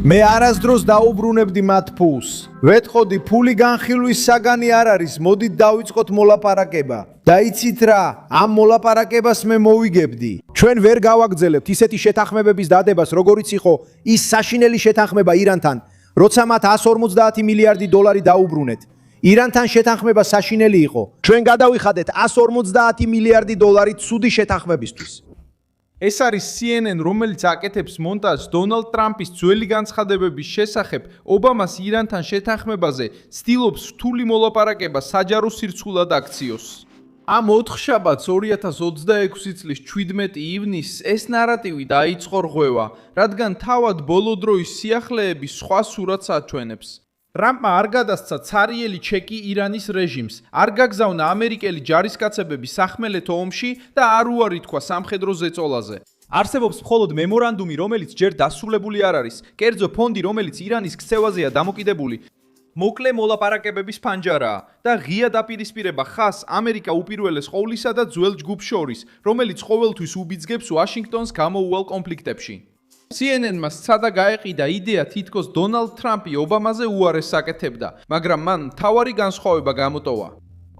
მე არასდროს დაუბრუნებდი მათ ფულს. ვეთხოვდი, ფული განხილვის საგანი არ არის, მოდით დავიწყოთ მოლაპარაკება. და იცით რა, ამ მოლაპარაკებას მე მოვიგებდი. ჩვენ ვერ გავაგრძელებთ ისეთი შეთანხმებების დადებას, როგორიც იყო ის საშინელი შეთანხმება ირანთან, როცა მათ 150 მილიარდი დოლარი დაუბრუნეთ. ირანთან შეთანხმება საშინელი იყო. ჩვენ გადავიხადეთ 150 მილიარდი დოლარი ცუდი შეთანხმებისთვის. ეს არის CNN, რომელიც აკეთებს მონტაჟს დონალდ ტრამპის ძველი განცხადებების შესახებ ობამას ირანთან შეთანხმებაზე, ცდილობს რთული მოლაპარაკება საჯარო სირცხულად აქციოს. ამ ოთხშაბათს 2026 წლის 17 ივნისს ეს ნარატივი დაიწყო რღვევა, რადგან თავად ბოლო დროის სიახლეების სხვა სურათს აჩვენებს. ტრამპმა არ გადასცა ცარიელი ჩეკი ირანის რეჟიმს, არ გაგზავნა ამერიკელი ჯარისკაცებები სახმელეთო ომში და არ უარი თქვა სამხედრო ზეწოლაზე. არსებობს მხოლოდ მემორანდუმი, რომელიც ჯერ დასრულებული არ არის, კერძო ფონდი, რომელიც ირანის ქცევაზეა დამოკიდებული. მოკლე მოლაპარაკებების ფანჯარაა და ღია დაპირისპირება ხას ამერიკა უპირველეს ყოვლისა და ძველ ჯგუფს შორის, რომელიც ყოველთვის უბიძგებს ვაშინგტონს გამოუვალ კონფლიქტებში. CNN-მა სცადა გაეყიდა იდეა, თითქოს დონალდ ტრამპი ობამაზე უარეს აკეთებდა, მაგრამ მან მთავარი განსხვავება გამოტოვა.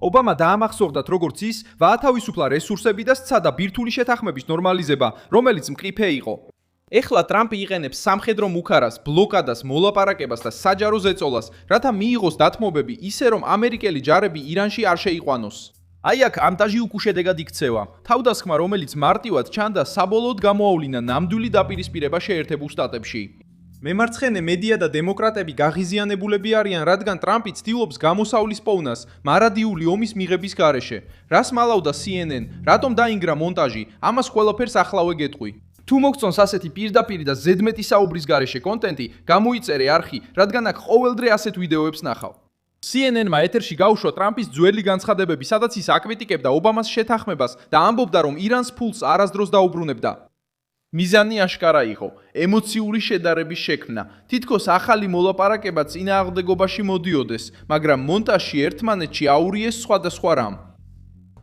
ობამა დაამახსოვრდათ, როგორც ის ვაათავისუფლა რესურსები და სცადა ბირთვული შეთანხმების ნორმალიზება, რომელიც მყიფე იყო. ეხლა ტრამპი იყენებს სამხედრო მუქარას, ბლოკადას, მოლაპარაკებას და საჯარო ზეწოლას, რათა მიიღოს დათმობები ისე, რომ ამერიკელი ჯარები ირანში არ შეიყვანოს. აი აქ ამტაჟი უკუშედეგად იქცევა. თავდასხმა, რომელიც მარტივად ჩანდა, საბოლოოდ გამოავლინა ნამდვილი დაპირისპირება შეერთებულ შტატებში. მემარცხენე მედია და დემოკრატები გაღიზიანებულები არიან, რადგან ტრამპი ცდილობს გამოსავლის პოვნას მარადიული ომის მიღების გარეშე. რას მალავდა CNN, რატომ დაინგრა მონტაჟი, ამას ყველაფერს ახლავე გეტყვი. თუ მოგწონს ასეთი პირდაპირი და ზედმეტი საუბრის გარეშე კონტენტი, გამოიწერე არხი, რადგან აქ ყოველდღე ასეთ ვიდეოებს ნახავ. CNN-მა ეთერში გაუშვა ტრამპის ძველი განცხადებები, სადაც ის აკრიტიკებდა ობამას შეთანხმებას და ამბობდა, რომ ირანს ფულს არასდროს დაუბრუნებდა. მიზანი აშკარა იყო, ემოციური შედარების შექმნა. თითქოს ახალი მოლაპარაკება წინააღმდეგობაში მოდიოდეს, მაგრამ მონტაჟში ერთმანეთში აურიეს სხვადასხვა რამ.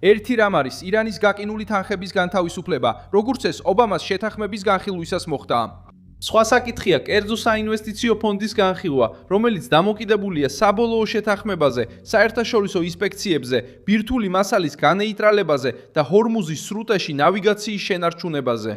ერთი რამ არის ირანის გაკინული თანხების განთავისუფლება, როგორც ეს ობამას შეთანხმების განხილვისას მოხდა. სხვა საკითხია კერძო საინვესტიციო ფონდის განხილვა, რომელიც დამოკიდებულია საბოლოო შეთანხმებაზე, საერთაშორისო ინსპექციებზე, ბირთვული მასალის განეიტრალებაზე და ჰორმუზის სრუტეში ნავიგაციის შენარჩუნებაზე.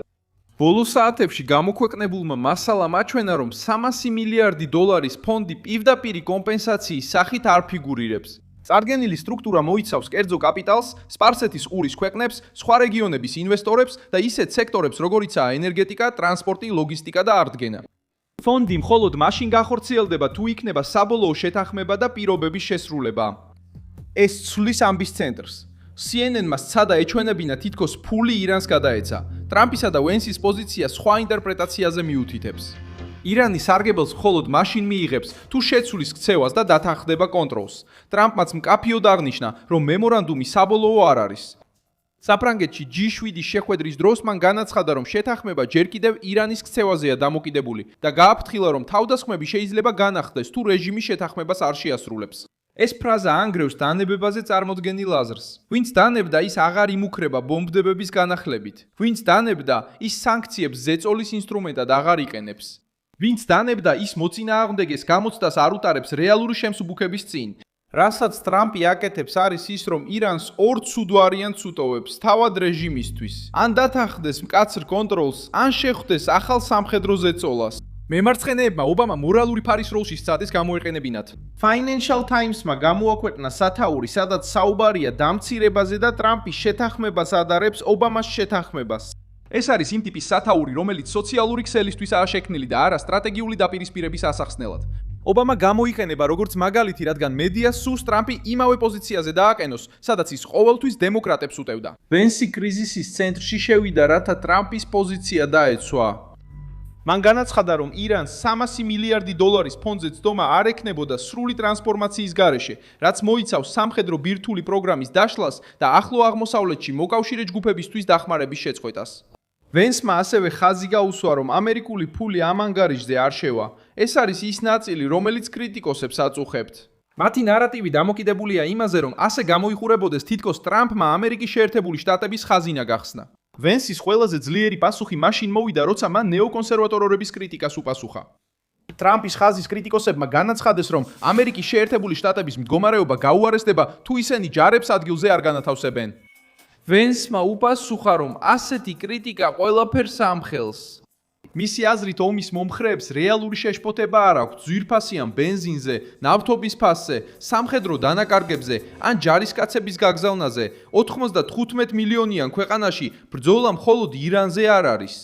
ბოლო საათებში გამოქვეყნებულმა მასალამ აჩვენა, რომ 300 მილიარდი დოლარის ფონდი პირდაპირი კომპენსაციის სახით არ ფიგურირებს. წარგენილი სტრუქტურა მოიცავს კერძო კაპიტალს, სპარსეთის ყურის ქვეყნებს, სხვა რეგიონების ინვესტორებს და ისეთ სექტორებს, როგორიცაა ენერგეტიკა, ტრანსპორტი, ლოგისტიკა და ართგენა. ფონდი მხოლოდ მაშინ გახორციელდება, თუ იქნება საბოლოო შეთანხმება და პირობების შესრულება. ეს ცვლის ამბის ცენტრს. CNN-მა სცადა ეჩვენებინა, თითქოს ფული ირანს გადაეცა. ტრამპისა და ვენსის პოზიცია სხვა ინტერპრეტაციაზე მიუთითებს. ირანი სარგებელს მხოლოდ მაშინ მიიღებს, თუ შეცვლის ქცევას და დათანხმდება კონტროლს. ტრამპმაც მკაფიოდ აღნიშნა, რომ მემორანდუმი საბოლოო არ არის. საფრანგეთში G7 შეხვედრის დროს მან განაცხადა, რომ შეთანხმება ჯერ კიდევ ირანის ქცევაზეა დამოკიდებული და გააფრთხილა, რომ თავდასხმები შეიძლება განახდეს, თუ რეჟიმი შეთანხმებას არ შეასრულებს. ეს ფრაზა ანგრევს დანებებაზე წარმოდგენილ აზრს. ვინც დანებდა, ის აღარ იმუქრება ბომბდებების განახლებით. ვინც დანებდა, ის სანქციებს ზეწოლის ინსტრუმენტად აღარ იყენებს. ვინც დანებდა, ის მოწინააღმდეგეს გამოცდას არ უტარებს რეალური შემსუბუქების წინ. რასაც ტრამპი აკეთებს არის ის, რომ ირანს ორ ცუდ ვარიანტს უტოვებს თავად რეჟიმისთვის. ან დათანხმდეს მკაცრ კონტროლს, ან შეხვდეს ახალ სამხედრო ზეწოლას. მემარცხენეებმა ობამა მორალური ფარის როლში სცადეს გამოეყენებინათ. Financial Times-მა გამოაქვეყნა სათაური, სადაც საუბარია დამცირებაზე და ტრამპი შეთანხმებას ადარებს ობამას შეთანხმებას. ეს არის იმ ტიპის სათაური, რომელიც სოციალური ქსელისთვისაა შექმნილი და არა სტრატეგიული დაპირისპირების ასახსნელად. ობამა გამოიყენება როგორც მაგალითი, რადგან მედია სურს ტრამპი იმავე პოზიციაზე დააყენოს, სადაც ის ყოველთვის დემოკრატებს უტევდა. ვენსი კრიზისის ცენტრში შევიდა, რათა ტრამპის პოზიცია დაეცვა. მან განაცხადა, რომ ირანს 300 მილიარდი დოლარის ფონდზე ცდომა არ ექნებოდა სრული ტრანსფორმაციის გარეშე, რაც მოიცავს სამხედრო ბირთვული პროგრამის დაშლას და ახლო აღმოსავლეთში მოკავშირე ჯგუფებისთვის დახმარების შეწყვეტას. ვენსმა ასევე ხაზი გაუსვა, რომ ამერიკული ფული ამ ანგარიშზე არ შევა. ეს არის ის ნაწილი, რომელიც კრიტიკოსებს აწუხებთ. მათი ნარატივი დამოკიდებულია იმაზე, რომ ასე გამოიყურებოდეს, თითქოს ტრამპმა ამერიკის შეერთებული შტატების ხაზინა გახსნა. ვენსის ყველაზე ძლიერი პასუხი მაშინ მოვიდა, როცა მან ნეოკონსერვატორების კრიტიკას უპასუხა. ტრამპის ხაზის კრიტიკოსებმა განაცხადეს, რომ ამერიკის შეერთებული შტატების მდგომარეობა გაუარესდება, თუ ისინი ჯარებს ადგილზე არ განათავსებენ. ვენსმა უპასუხა, რომ ასეთი კრიტიკა ყველაფერს ამხელს. მისი აზრით ომის მომხრეებს რეალური შეშფოთება არ აქვთ ძვირფასიან ბენზინზე, ნავთობის ფასზე, სამხედრო დანაკარგებზე ან ჯარისკაცების გაგზავნაზე. 95 მილიონიან ქვეყანაში ბრძოლა მხოლოდ ირანზე არ არის.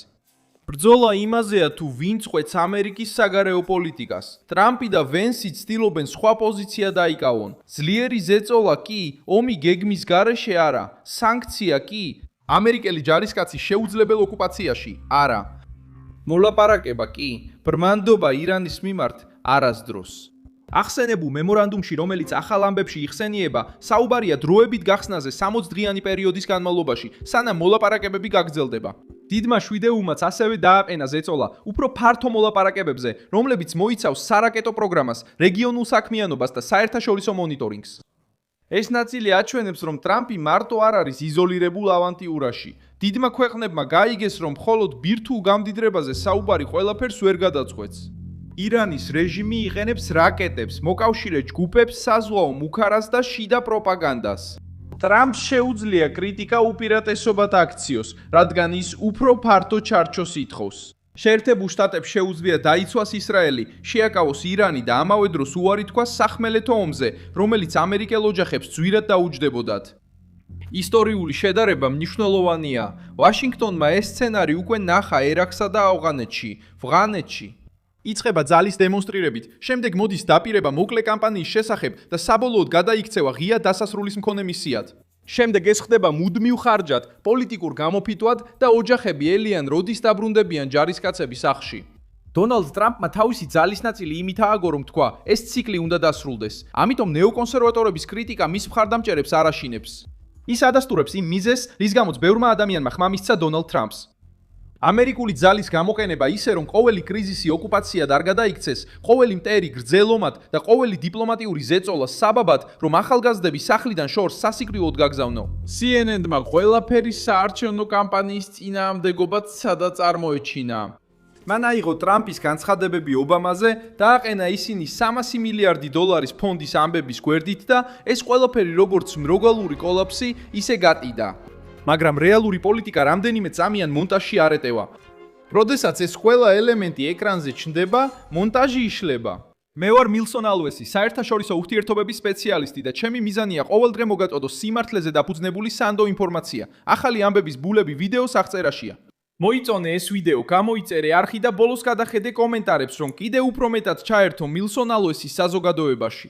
ბრძოლა იმაზეა, თუ ვინ წყვეტს ამერიკის საგარეო პოლიტიკას. ტრამპი და ვენსი ცდილობენ სხვა პოზიცია დაიკავონ. ძლიერი ზეწოლა კი ომი გეგმის გარეშე არა, სანქცია კი ამერიკელი ჯარისკაცის შეუძლებელ ოკუპაციაში არა. მოლაპარაკება კი ბრმანდობა ირანის მიმართ არასდროს. ახსენებულ მემორანდუმში, რომელიც ახალ ამბებში იხსენიება, საუბარია დროებით გახსნაზე 60 დღიანი პერიოდის განმავლობაში, სანამ მოლაპარაკებები გაგრძელდება. დიდმა შვიდეულმაც ასევე დააყენა ზეწოლა უფრო ფართო მოლაპარაკებებზე, რომლებიც მოიცავს სარაკეტო პროგრამას, რეგიონულ საქმიანობას და საერთაშორისო მონიტორინგს. ეს ნაწილი აჩვენებს, რომ ტრამპი მარტო არ არის იზოლირებულ ავანტიურაში. დიდმა ქვეყნებმა გაიგეს, რომ მხოლოდ ბირთვულ გამდიდრებაზე საუბარი ყველაფერს ვერ გადაწყვეტს. ირანის რეჟიმი იყენებს რაკეტებს, მოკავშირე ჯგუფებს, საზღვაო მუქარას და შიდა პროპაგანდას. ტრამპს შეუძლია კრიტიკა უპირატესობად აქციოს, რადგან ის უფრო ფართო ჩარჩოს ითხოვს. შეერთებულ შტატებს შეუძლია დაიცვას ისრაელი, შეაკავოს ირანი და ამავე დროს უარი თქვას სახმელეთო ომზე, რომელიც ამერიკელ ოჯახებს ძვირად დაუჯდებოდათ. ისტორიული შედარება მნიშვნელოვანია. ვაშინგტონმა ეს სცენარი უკვე ნახა ერაქსა და ავღანეთში, ვღანეთში. იწყება ძალის დემონსტრირებით, შემდეგ მოდის დაპირება მოკლე კამპანიის შესახებ და საბოლოოდ გადაიქცევა ღია დასასრულის მქონე მისიად. შემდეგ ეს ხდება მუდმივ ხარჯად, პოლიტიკურ გამოფიტვად და ოჯახები ელიან როდის დაბრუნდებიან ჯარისკაცების სახლში. დონალდ ტრამპმა თავისი ძალის ნაწილი იმით ააგო, რომ თქვა, ეს ციკლი უნდა დასრულდეს. ამიტომ ნეოკონსერვატორების კრიტიკა მის მხარდამჭერებს არ აშინებს. ის ადასტურებს იმ მიზეზს, რის გამოც ბევრმა ადამიანმა ხმა მისცა დონალდ ტრამპს. ამერიკული ძალის გამოყენება ისე, რომ ყოველი კრიზისი ოკუპაციად არ გადაიქცეს, ყოველი მტერი გრძელომად და ყოველი დიპლომატიური ზეწოლა საბაბად, რომ ახალგაზრდები სახლიდან შორს სასიკვდილოდ გაგზავნო. CNN-მა ყველაფერი საარჩევნო კამპანიის წინააღმდეგობად სადაც წარმოეჩინა. მან აიღო ტრამპის განცხადებები ობამაზე, დააყენა ისინი 300 მილიარდი დოლარის ფონდის ამბების გვერდით და ეს ყველაფერი როგორც მროგალური კოლაფსი ისე გატიდა. მაგრამ რეალური პოლიტიკა რამდენიმე წამიან მონტაჟში არ ეტევა. როდესაც ეს ყველა ელემენტი ეკრანზე ჩნდება, მონტაჟი იშლება. მე ვარ მილსონ ალვესი, საერთაშორისო ურთიერთობების სპეციალისტი და ჩემი მიზანია ყოველდღე მოგაწოდო სიმართლეზე დაფუძნებული სანდო ინფორმაცია. ახალი ამბების ბულები ვიდეოს აღწერაშია. მოიწონე ეს ვიდეო, გამოიწერე არხი და ბოლოს გადახედე კომენტარებს, რომ კიდევ უფრო მეტად ჩაერთო მილსონ ალვესის საზოგადოებაში.